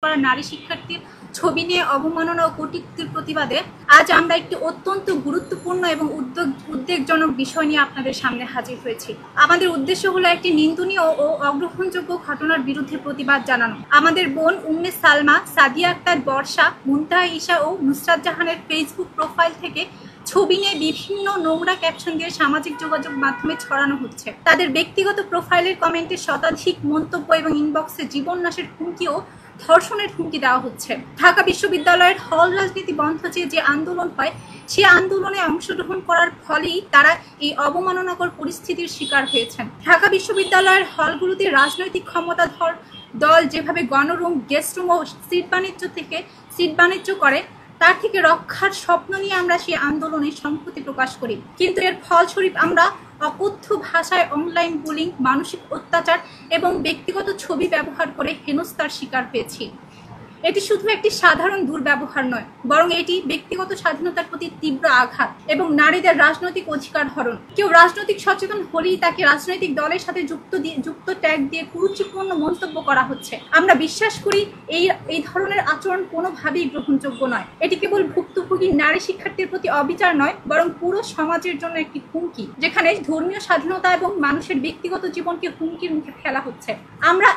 করা নারী শিক্ষার্থীর ছবি নিয়ে অবমাননা ও কটূক্তির প্রতিবাদে আজ আমরা একটি অত্যন্ত গুরুত্বপূর্ণ এবং উদ্বেগজনক বিষয় নিয়ে আপনাদের সামনে হাজির হয়েছি। আমাদের উদ্দেশ্য হলো একটি নিন্দনীয় ও অগ্রহণযোগ্য ঘটনার বিরুদ্ধে প্রতিবাদ জানানো। আমাদের বোন উম্মে সালমা, সাদিয়া আক্তার বর্ষা, মুনতাহা ঈশা ও নুসরাত জাহানের ফেসবুক প্রোফাইল থেকে ছবি নিয়ে বিভিন্ন নোংরা ক্যাপশন দিয়ে সামাজিক যোগাযোগ মাধ্যমে ছড়ানো হচ্ছে। তাদের ব্যক্তিগত প্রোফাইলের কমেন্টে শতাধিক মন্তব্য এবং ইনবক্সে জীবননাশের হুমকি ও ধর্ষণের হুমকি দেওয়া হচ্ছে। ঢাকা বিশ্ববিদ্যালয়ের হল রাজনীতি বন্ধ চেয়ে যে আন্দোলন হয়, সে আন্দোলনে অংশগ্রহণ করার ফলেই তারা এই অবমাননাকর পরিস্থিতির শিকার হয়েছেন। ঢাকা বিশ্ববিদ্যালয়ের হলগুলোতে রাজনৈতিক ক্ষমতাধর দল যেভাবে গণরুম, গেস্টরুম ও সিট বাণিজ্য করে, তার থেকে রক্ষার স্বপ্ন নিয়ে আমরা সেই আন্দোলনে সংহতি প্রকাশ করি। কিন্তু এর ফলস্বরূপ আমরা অকথ্য ভাষায় অনলাইন বুলিং, মানসিক অত্যাচার এবং ব্যক্তিগত ছবি ব্যবহার করে হেনস্থার শিকার হয়েছি। এটি শুধু একটি সাধারণ দুর্ব্যবহার নয়, বরং এটি ব্যক্তিগত স্বাধীনতার প্রতি তীব্র আঘাত এবং নারীদের রাজনৈতিক অধিকার হরণ। কেউ রাজনৈতিক সচেতন হলেই তাকে রাজনৈতিক দলের সাথে যুক্ত ট্যাগ দিয়ে কুরুচিপূর্ণ মন্তব্য করা হচ্ছে। আমরা বিশ্বাস করি এই ধরনের আচরণ কোনোভাবেই গ্রহণযোগ্য নয়। এটি কেবল ভুক্তভোগী নারী শিক্ষার্থীর প্রতি অবিচার নয়, বরং পুরো সমাজের জন্য একটি হুমকি, যেখানে ধর্মীয় স্বাধীনতা এবং মানুষের ব্যক্তিগত জীবনকে হুমকির মুখে ফেলা হচ্ছে। আমরা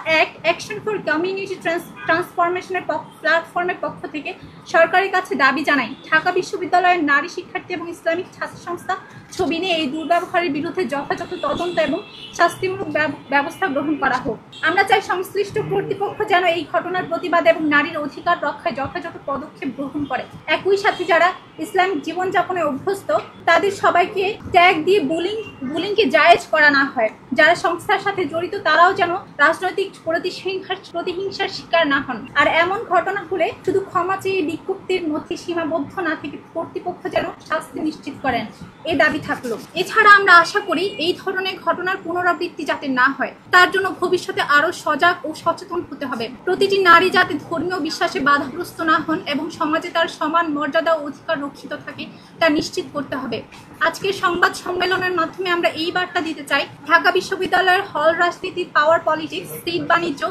অ্যাকশন ফর কমিউনিটি ট্রান্সফরমেশনের প্ল্যাটফর্মের পক্ষ থেকে সরকারের কাছে দাবি জানাই, ঢাকা বিশ্ববিদ্যালয়ের নারী শিক্ষার্থী এবং ইসলামিক ছাত্র সংস্থা ছবি নিয়ে এই দুর্ব্যবহারের বিরুদ্ধে যথাযথ তদন্ত এবং শাস্তিমূলক ব্যবস্থা গ্রহণ করা হোক। আমরা চাই সংশ্লিষ্ট কর্তৃপক্ষ যেন এই ঘটনার প্রতিবাদ এবং নারীর অধিকার রক্ষায় যথাযথ পদক্ষেপ গ্রহণ করে। একই সাথে যারা ইসলামিক জীবনযাপনে অভ্যস্ত, তাদের সবাইকে ট্যাগ দিয়ে বুলিংকে জায়েজ করা না হয়। যারা সংস্থার সাথে জড়িত, তারাও যেন রাজনৈতিক প্রতিহিংসার শিকার না হন। আর এমন ঘটনা হলে শুধু ক্ষমা চেয়ে বিজ্ঞপ্তির মধ্যে সীমাবদ্ধ না থেকে কর্তৃপক্ষ যেন শাস্তি নিশ্চিত করেন, এ দাবি থাকলো। এছাড়া আমরা আশা করি এই ধরনের ঘটনার পুনরাবৃত্তি যাতে না হয়, তার জন্য ভবিষ্যতে আরো সজাগ ও সচেতন হতে হবে। প্রতিটি নারী যাতে ধর্মীয় বিশ্বাসে বাধাগ্রস্ত না হন এবং সমাজে তার সমান মর্যাদা ও অধিকার রক্ষিত থাকে, তা নিশ্চিত করতে হবে। আজকের সংবাদ সম্মেলনের মাধ্যমে আমরা এই বার্তা দিতে চাই, ঢাকা বিশ্ববিদ্যালয়ের হল রাজনীতি, পাওয়ার পলিটিক্স, সিট বাণিজ্য,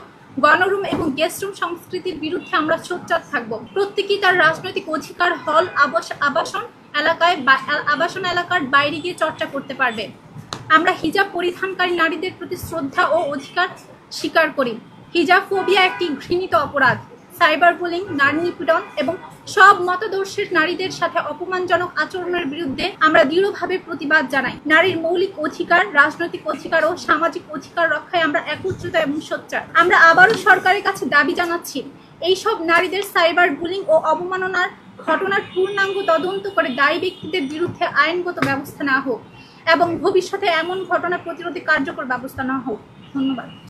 গণরুম এবং গেস্টরুম সংস্কৃতির বিরুদ্ধে আমরা সোচ্চার থাকব। প্রত্যেকেই তার রাজনৈতিক অধিকার হল, আবাসন এলাকার বাইরে গিয়ে চর্চা করতে পারবে। আমরা হিজাব পরিধানকারী নারীদের প্রতি শ্রদ্ধা ও অধিকার স্বীকার করি। হিজাব ফোবিয়া একটি ঘৃণিত অপরাধ। সাইবার বুলিং, নারী নিপীড়ন এবং সব মতাদর্শের নারীদের সাথে অপমানজনক আচরণের বিরুদ্ধে আমরা দৃঢ়ভাবে প্রতিবাদ জানাই। নারীর মৌলিক অধিকার, রাজনৈতিক অধিকার ও সামাজিক অধিকার রক্ষায় আমরা একত্রিত এবং সোচ্চার। আমরা আবারও সরকারের কাছে দাবি জানাচ্ছি, এইসব নারীদের সাইবার বুলিং ও অবমাননার ঘটনার পূর্ণাঙ্গ তদন্ত করে দায়ী ব্যক্তিদের বিরুদ্ধে আইনগত ব্যবস্থা নেওয়া হোক এবং ভবিষ্যতে এমন ঘটনা প্রতিরোধে কার্যকর ব্যবস্থা নেওয়া হোক। ধন্যবাদ।